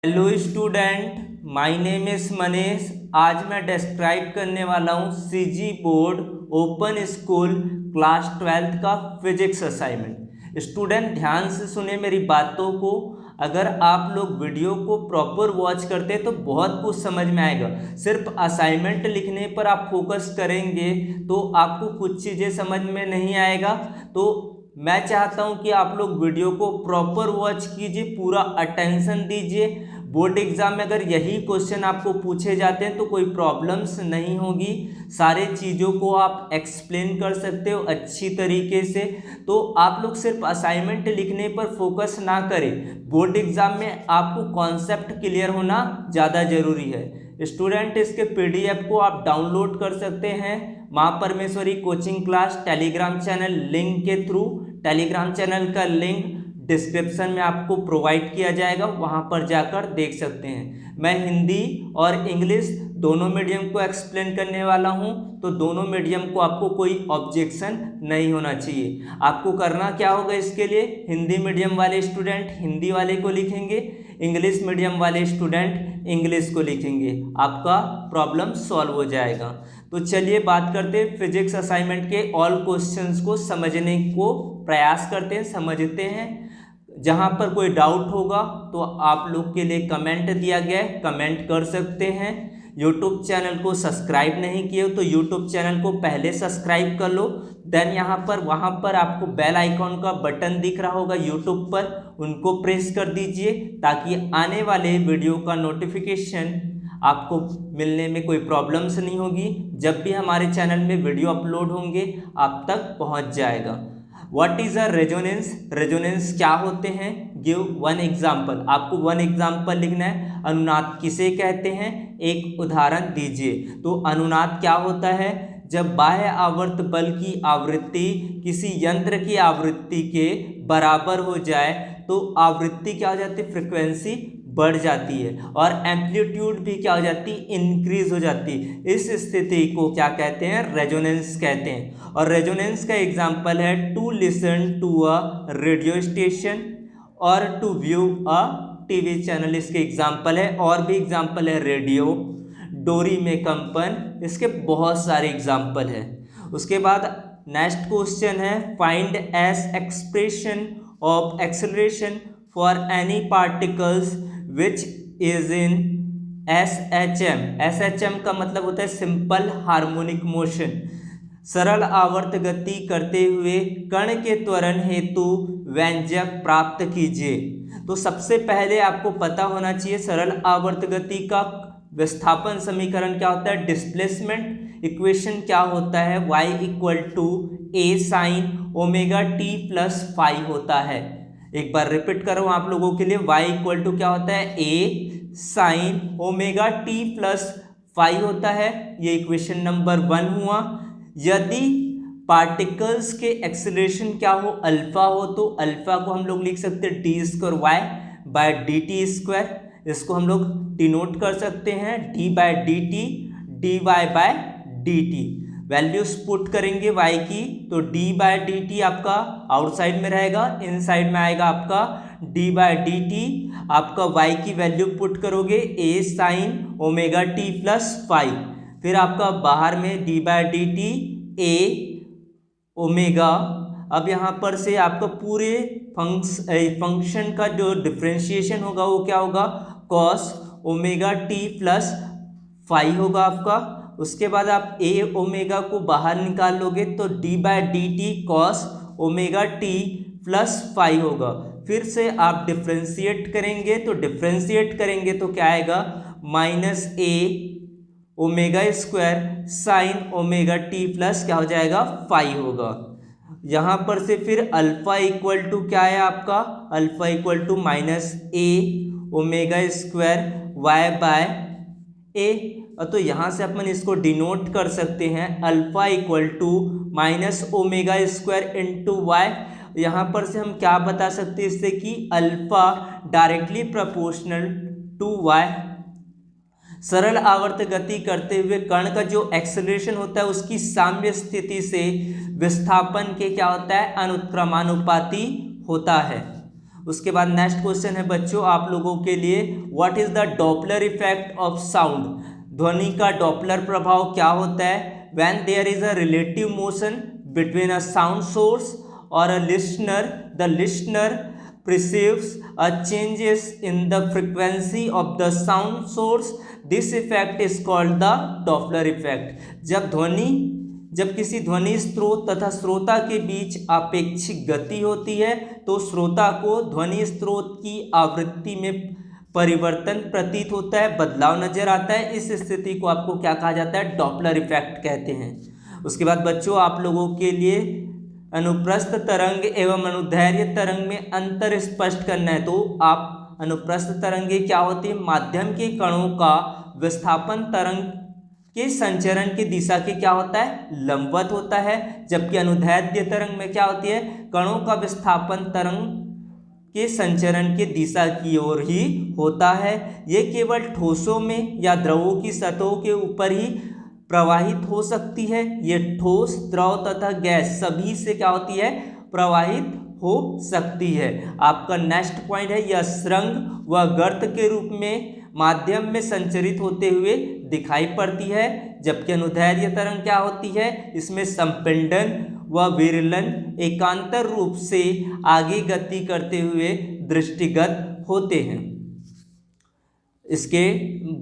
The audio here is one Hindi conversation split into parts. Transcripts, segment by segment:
Hello student, my name is Manish. आज मैं डिस्क्राइब करने वाला हूँ CG board open school class 12th का फिजिक्स असाइनमेंट। स्टूडेंट ध्यान से सुने मेरी बातों को। अगर आप लोग वीडियो को प्रॉपर वॉच करते तो बहुत कुछ समझ में आएगा। सिर्फ असाइनमेंट लिखने पर आप फोकस करेंगे तो आपको कुछ चीज़ें समझ में नहीं आएगा। तो मैं चाहता हूं कि आप लोग वीडियो को प्रॉपर वॉच कीजिए, पूरा अटेंशन दीजिए। बोर्ड एग्जाम में अगर यही क्वेश्चन आपको पूछे जाते हैं तो कोई प्रॉब्लम्स नहीं होगी। सारे चीज़ों को आप एक्सप्लेन कर सकते हो अच्छी तरीके से। तो आप लोग सिर्फ असाइनमेंट लिखने पर फोकस ना करें। बोर्ड एग्जाम में आपको कॉन्सेप्ट क्लियर होना ज़्यादा ज़रूरी है। स्टूडेंट इसके पीडीएफ को आप डाउनलोड कर सकते हैं Maa Parmeshwari coaching class Telegram channel link के थ्रू। टेलीग्राम चैनल का लिंक डिस्क्रिप्शन में आपको प्रोवाइड किया जाएगा, वहाँ पर जाकर देख सकते हैं। मैं हिंदी और इंग्लिश दोनों मीडियम को एक्सप्लेन करने वाला हूँ, तो दोनों मीडियम को आपको कोई ऑब्जेक्शन नहीं होना चाहिए। आपको करना क्या होगा, इसके लिए हिंदी मीडियम वाले स्टूडेंट हिंदी वाले को लिखेंगे, इंग्लिश मीडियम वाले स्टूडेंट इंग्लिश को लिखेंगे, आपका प्रॉब्लम सॉल्व हो जाएगा। तो चलिए बात करते हैं फिजिक्स असाइनमेंट के ऑल क्वेश्चंस को समझने को प्रयास करते हैं, समझते हैं। जहां पर कोई डाउट होगा तो आप लोग के लिए कमेंट दिया गया है, कमेंट कर सकते हैं। यूट्यूब चैनल को सब्सक्राइब नहीं किए हो तो यूट्यूब चैनल को पहले सब्सक्राइब कर लो। देन यहाँ पर वहाँ पर आपको बेल आइकॉन का बटन दिख रहा होगा यूट्यूब पर, उनको प्रेस कर दीजिए ताकि आने वाले वीडियो का नोटिफिकेशन आपको मिलने में कोई प्रॉब्लम्स नहीं होगी। जब भी हमारे चैनल में वीडियो अपलोड होंगे आप तक पहुँच जाएगा। What is a resonance? Resonance क्या होते हैं? Give one example. आपको वन एग्जाम्पल लिखना है। अनुनाद किसे कहते हैं? एक उदाहरण दीजिए। तो अनुनाद क्या होता है? जब बाह्य आवर्त बल की आवृत्ति किसी यंत्र की आवृत्ति के बराबर हो जाए तो आवृत्ति क्या हो जाती है? फ्रिक्वेंसी बढ़ जाती है और एम्पलीट्यूड भी क्या हो जाती है? इंक्रीज हो जाती है। इस स्थिति को क्या कहते हैं? रेजोनेंस कहते हैं। और रेजोनेंस का एग्जाम्पल है to listen to a radio station और to view a TV channel, इसके एग्जाम्पल है। और भी एग्जाम्पल है रेडियो, डोरी में कंपन, इसके बहुत सारे एग्जाम्पल है। उसके बाद नेक्स्ट क्वेश्चन है find S expression of acceleration for any particles which is in SHM। SHM का मतलब होता है सिंपल हार्मोनिक मोशन। सरल आवर्त गति करते हुए कण के त्वरण हेतु व्यंजक प्राप्त कीजिए। तो सबसे पहले आपको पता होना चाहिए सरल आवर्त गति का विस्थापन समीकरण क्या होता है? डिस्प्लेसमेंट इक्वेशन क्या होता है? y equal to a sine omega t plus phi होता है। एक बार रिपीट करो आप लोगों के लिए, y इक्वल टू क्या होता है? a sine omega t plus phi होता है। ये इक्वेशन नंबर 1 हुआ। यदि पार्टिकल्स के एक्सेलरेशन क्या हो? अल्फा हो, तो अल्फा को हम लोग लिख सकते हैं D square Y by D T square. इसको हम लोग डिनोट कर सकते हैं D by D T D Y by D T. Values put करेंगे y की तो d बाय डी टी आपका आउटसाइड में रहेगा, इनसाइड में आएगा आपका d बाय डी टी। आपका y की वैल्यू पुट करोगे a sine omega t plus phi, फिर आपका बाहर में d by D T a omega. अब यहाँ पर से आपका पूरे फंक्शन का जो डिफ्रेंशिएशन होगा वो क्या होगा? Cos omega t plus phi होगा आपका। उसके बाद आप a ओमेगा को बाहर निकाल लोगे तो d by D T cos omega t plus phi होगा। फिर से आप डिफ्रेंशिएट करेंगे तो क्या आएगा? Minus a omega square sine omega t plus क्या हो जाएगा? फाई होगा। यहाँ पर से फिर अल्फा इक्वल टू क्या है आपका? Alpha equal to minus a omega square y by a। तो यहाँ से अपन इसको डिनोट कर सकते हैं alpha equal to minus omega square into Y. यहाँ पर से हम क्या बता सकते हैं इससे कि alpha directly proportional to Y. सरल आवर्त गति करते हुए कण का जो एक्सेलरेशन होता है उसकी साम्य स्थिति से विस्थापन के क्या होता है? अनुक्रमानुपाती होता है। उसके बाद नेक्स्ट क्वेश्चन है बच्चों आप लोगों के लिए, what is the Doppler effect of sound. ध्वनि का डॉपलर प्रभाव क्या होता है। When there is a relative motion between a sound source और a listener, the listener perceives a changes in the frequency of the sound source. This effect is called the Doppler effect. जब किसी ध्वनि स्रोत तथा श्रोता के बीच आपेक्षिक गति होती है तो श्रोता को ध्वनि स्रोत की आवृत्ति में परिवर्तन प्रतीत होता है, बदलाव नजर आता है। इस स्थिति को आपको क्या कहा जाता है, डॉपलर इफेक्ट कहते हैं। उसके बाद बच्चों आप लोगों के लिए अनुप्रस्थ तरंग एवं अनुदैर्घ्य तरंग में अंतर स्पष्ट करना है। तो आप अनुप्रस्थ तरंगे क्या होती है, माध्यम के कणों का विस्थापन तरंग के संचरण की दिशा के क्या होता है, लंबवत होता है। जबकि अनुदैर्घ्य तरंग में क्या होती है, कणों का विस्थापन तरंग के संचरण के दिशा की ओर ही होता है। ये केवल ठोसों में या द्रवों की सतहों के ऊपर ही प्रवाहित हो सकती है। ये ठोस, द्रव तथा गैस सभी से क्या होती है, प्रवाहित हो सकती है। आपका नेक्स्ट पॉइंट है, यह सुरंग व गर्त के रूप में माध्यम में संचरित होते हुए दिखाई पड़ती है। जबकि अनुदैर्घ्य तरंग क्या होती है, इसमें संपिंडन व विरलन एकांतर रूप से आगे गति करते हुए दृष्टिगत होते हैं। इसके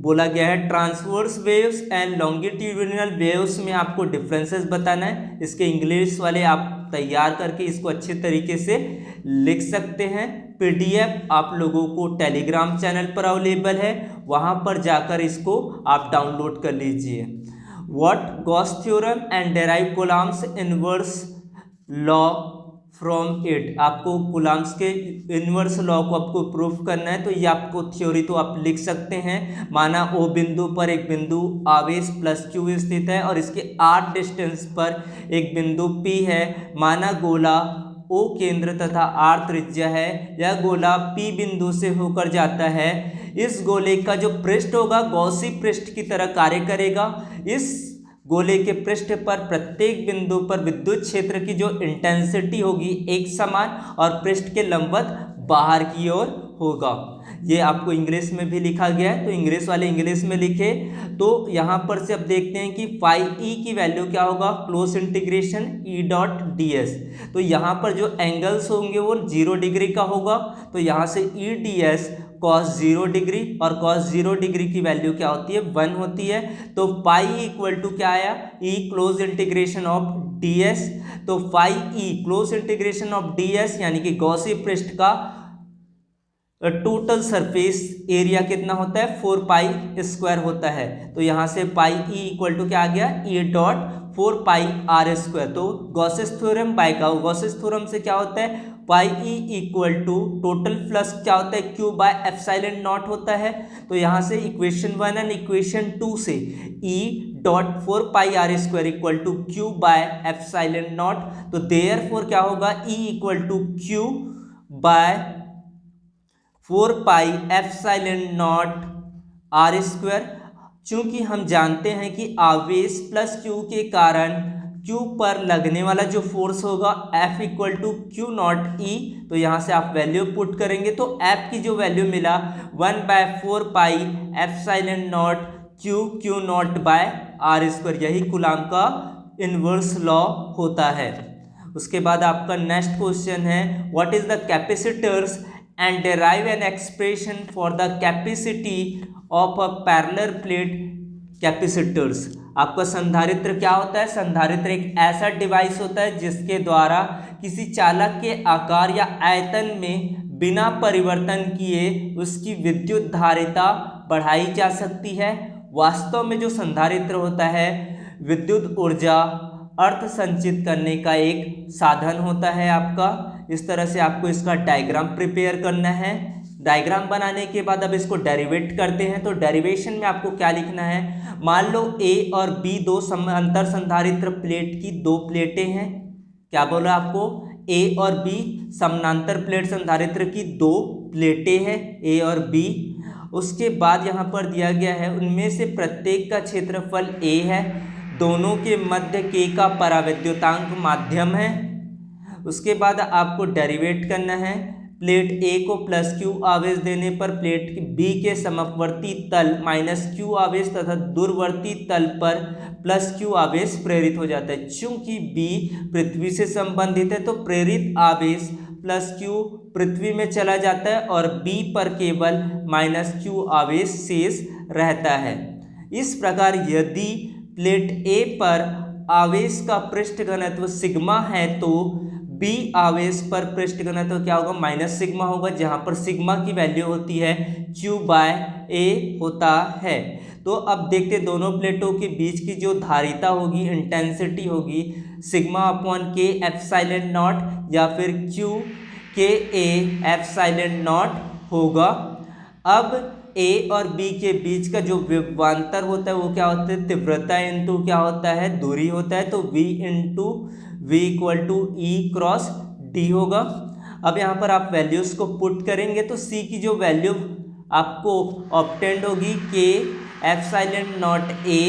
बोला गया है transverse waves and longitudinal waves में आपको डिफरेंसेस बताना है। इसके इंग्लिश वाले आप तैयार करके इसको अच्छे तरीके से लिख सकते हैं। पीडीएफ आप लोगों को टेलीग्राम चैनल पर अवेलेबल है, वहां पर जाकर इसको आप डाउनलोड कर लीजिए। What Gauss theorem and derive Coulomb's inverse law from it. आपको कूलॉम्स के इनवर्स लॉ को आपको प्रूफ करना है, तो ये आपको थ्योरी तो आप लिख सकते हैं। माना ओ बिंदु पर एक बिंदु आवेश प्लस क्यू स्थित है और इसके r डिस्टेंस पर एक बिंदु P है। माना गोला O केंद्र तथा r त्रिज्या है। यह गोला P बिंदु से होकर जाता है। इस गोले का जो पृष्ठ होगा गॉसी पृष्ठ की तरह कार्य करेगा। इस गोले के पृष्ठ पर प्रत्येक बिंदु पर विद्युत क्षेत्र की जो इंटेंसिटी होगी एक समान और पृष्ठ के लंबवत बाहर की ओर होगा। ये आपको इंग्लिश में भी लिखा गया है, तो इंग्लिश वाले इंग्लिश में लिखे। तो यहाँ पर से अब देखते हैं कि फाई ई की वैल्यू क्या होगा, close integration E dot D S. तो यहाँ पर जो एंगल्स होंगे वो 0 डिग्री का होगा, तो यहाँ से E D S cos 0 degree और कॉस 0 डिग्री की वैल्यू क्या होती है, 1 होती है। तो पाई इक्वल टू क्या आया, E close integration of D S. तो phi E close integration of D S यानी कि गॉसी पृष्ठ का टोटल सरफेस एरिया कितना होता है, 4 पाई स्क्वायर होता है। तो यहाँ से पाई ई इक्वल टू क्या आ गया, A dot 4 pi R square. तो गॉसेस थ्योरम बाय का गॉसेस थ्योरम से क्या होता है, pi E equal to total plus क्या होता है, क्यू बाय एप्सिलॉन नॉट होता है। तो यहाँ से इक्वेशन 1 एंड इक्वेशन 2 से E dot 4 pi R square equal to Q by epsilon naught. तो देयरफॉर क्या होगा, E equal to Q by 4 pi epsilon naught R square. चूंकि हम जानते हैं कि आवेश प्लस क्यू के कारण क्यू पर लगने वाला जो फोर्स होगा F equal to Q naught E. तो यहाँ से आप वैल्यू पुट करेंगे तो F की जो वैल्यू मिला 1/4 pi epsilon naught Q naught by R square, यही कूलॉम का इनवर्स लॉ होता है। उसके बाद आपका नेक्स्ट क्वेश्चन है, what is the capacitors and derive an expression for the capacity of a parallel plate capacitors। आपका संधारित्र क्या होता है, संधारित्र एक ऐसा डिवाइस होता है जिसके द्वारा किसी चालक के आकार या आयतन में बिना परिवर्तन किए उसकी विद्युत धारिता बढ़ाई जा सकती है। वास्तव में जो संधारित्र होता है विद्युत ऊर्जा अर्थ संचित करने का एक साधन होता है आपका। इस तरह से आपको इसका डायग्राम प्रिपेयर करना है। डायग्राम बनाने के बाद अब इसको डेरिवेट करते हैं। तो डेरिवेशन में आपको क्या लिखना है, मान लो ए और बी दो समांतर संधारित्र प्लेट की दो प्लेटें हैं। क्या बोला आपको, ए और बी समानांतर प्लेट संधारित्र की दो प्लेटें हैं, ए और बी। उसके बाद यहाँ पर दिया गया है उनमें से प्रत्येक का क्षेत्रफल ए है, दोनों के मध्य के का परावैद्युतांक माध्यम है। उसके बाद आपको डेरिवेट करना है। प्लेट ए को प्लस क्यू आवेश देने पर प्लेट बी के समवर्ती तल माइनस क्यू आवेश तथा दूरवर्ती तल पर प्लस क्यू आवेश प्रेरित हो जाता है। चूंकि बी पृथ्वी से संबंधित है तो प्रेरित आवेश प्लस क्यू पृथ्वी में चला जाता है और बी पर केवल माइनस क्यू आवेश शेष रहता है। इस प्रकार यदि प्लेट ए पर आवेश का पृष्ठ घनत्व सिग्मा है तो बी आवेश पर पृष्ठ घनत्व क्या होगा, माइनस सिग्मा होगा, जहां पर सिग्मा की वैल्यू होती है क्यू बाय ए होता है। तो अब देखते दोनों प्लेटों के बीच की जो धारिता होगी, इंटेंसिटी होगी, सिग्मा अपॉन के एप्सिलॉन नॉट या फिर क्यू के ए एप्सिलॉन नॉट होगा। अब ए और बी के बीच का जो विभवांतर होता है वो क्या होता है, तीव्रता इंटू क्या होता है, दूरी होता है। तो v into V equal to E cross D होगा। अब यहाँ पर आप वैल्यूज को पुट करेंगे तो c की जो वैल्यू आपको ऑब्टेंड होगी के एप्सिलॉन नॉट ए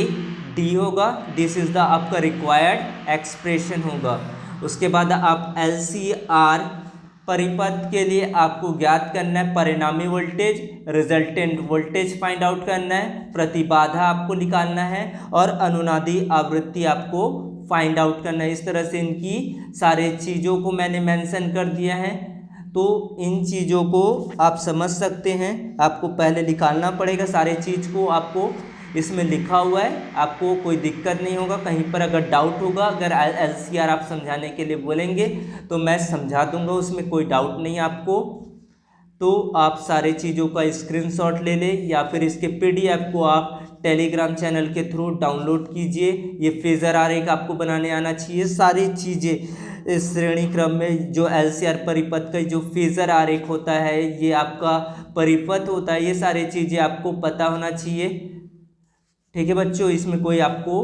डी होगा। दिस इज द आपका रिक्वायर्ड एक्सप्रेशन होगा। उसके बाद आप LCR परिपथ के लिए आपको ज्ञात करना है परिणामी voltage, resultant voltage find out करना है, प्रतिबाधा आपको निकालना है और अनुनादी आवृत्ति आपको फाइंड आउट करना है। इस तरह से इनकी सारे चीज़ों को मैंने मेंशन कर दिया है। तो इन चीज़ों को आप समझ सकते हैं, आपको पहले निकालना पड़ेगा सारे चीज़ को, आपको इसमें लिखा हुआ है, आपको कोई दिक्कत नहीं होगा। कहीं पर अगर डाउट होगा, अगर LCR आप समझाने के लिए बोलेंगे तो मैं समझा दूंगा, उसमें कोई डाउट नहीं आपको। तो आप सारे चीज़ों का स्क्रीनशॉट ले लें या फिर इसके PDF को आप टेलीग्राम चैनल के थ्रू डाउनलोड कीजिए। ये फेज़र आरेख आपको बनाने आना चाहिए। सारी चीज़ें इस श्रेणी क्रम में जो LCR परिपथ का जो फेज़र आरेख होता है, ये आपका परिपथ होता है, ये सारी चीज़ें आपको पता होना चाहिए। ठीक है बच्चों, इसमें कोई आपको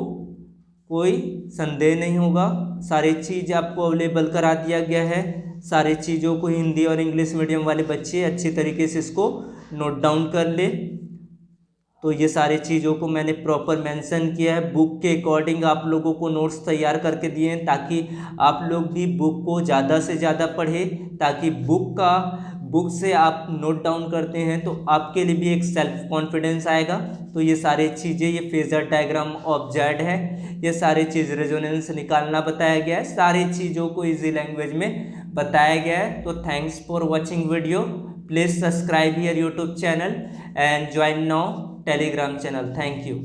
कोई संदेह नहीं होगा। सारी चीज़ आपको अवेलेबल करा दिया गया है। सारी चीज़ों को हिंदी और इंग्लिश मीडियम वाले बच्चे अच्छी तरीके से इसको नोट डाउन कर ले। तो ये सारी चीज़ों को मैंने प्रॉपर मेंशन किया है। बुक के अकॉर्डिंग आप लोगों को नोट्स तैयार करके दिए हैं ताकि आप लोग भी बुक को ज़्यादा से ज़्यादा पढ़ें, ताकि बुक से आप नोट डाउन करते हैं तो आपके लिए भी एक सेल्फ कॉन्फिडेंस आएगा। तो ये सारी चीज़ें, ये फेजर डायग्राम ऑफ जेड है, ये सारी चीज़ रेजोनेंस निकालना बताया गया है, सारी चीज़ों को इजी लैंग्वेज में बताया गया है। तो thanks for watching video. Please subscribe here YouTube channel and join now Telegram channel. Thank you.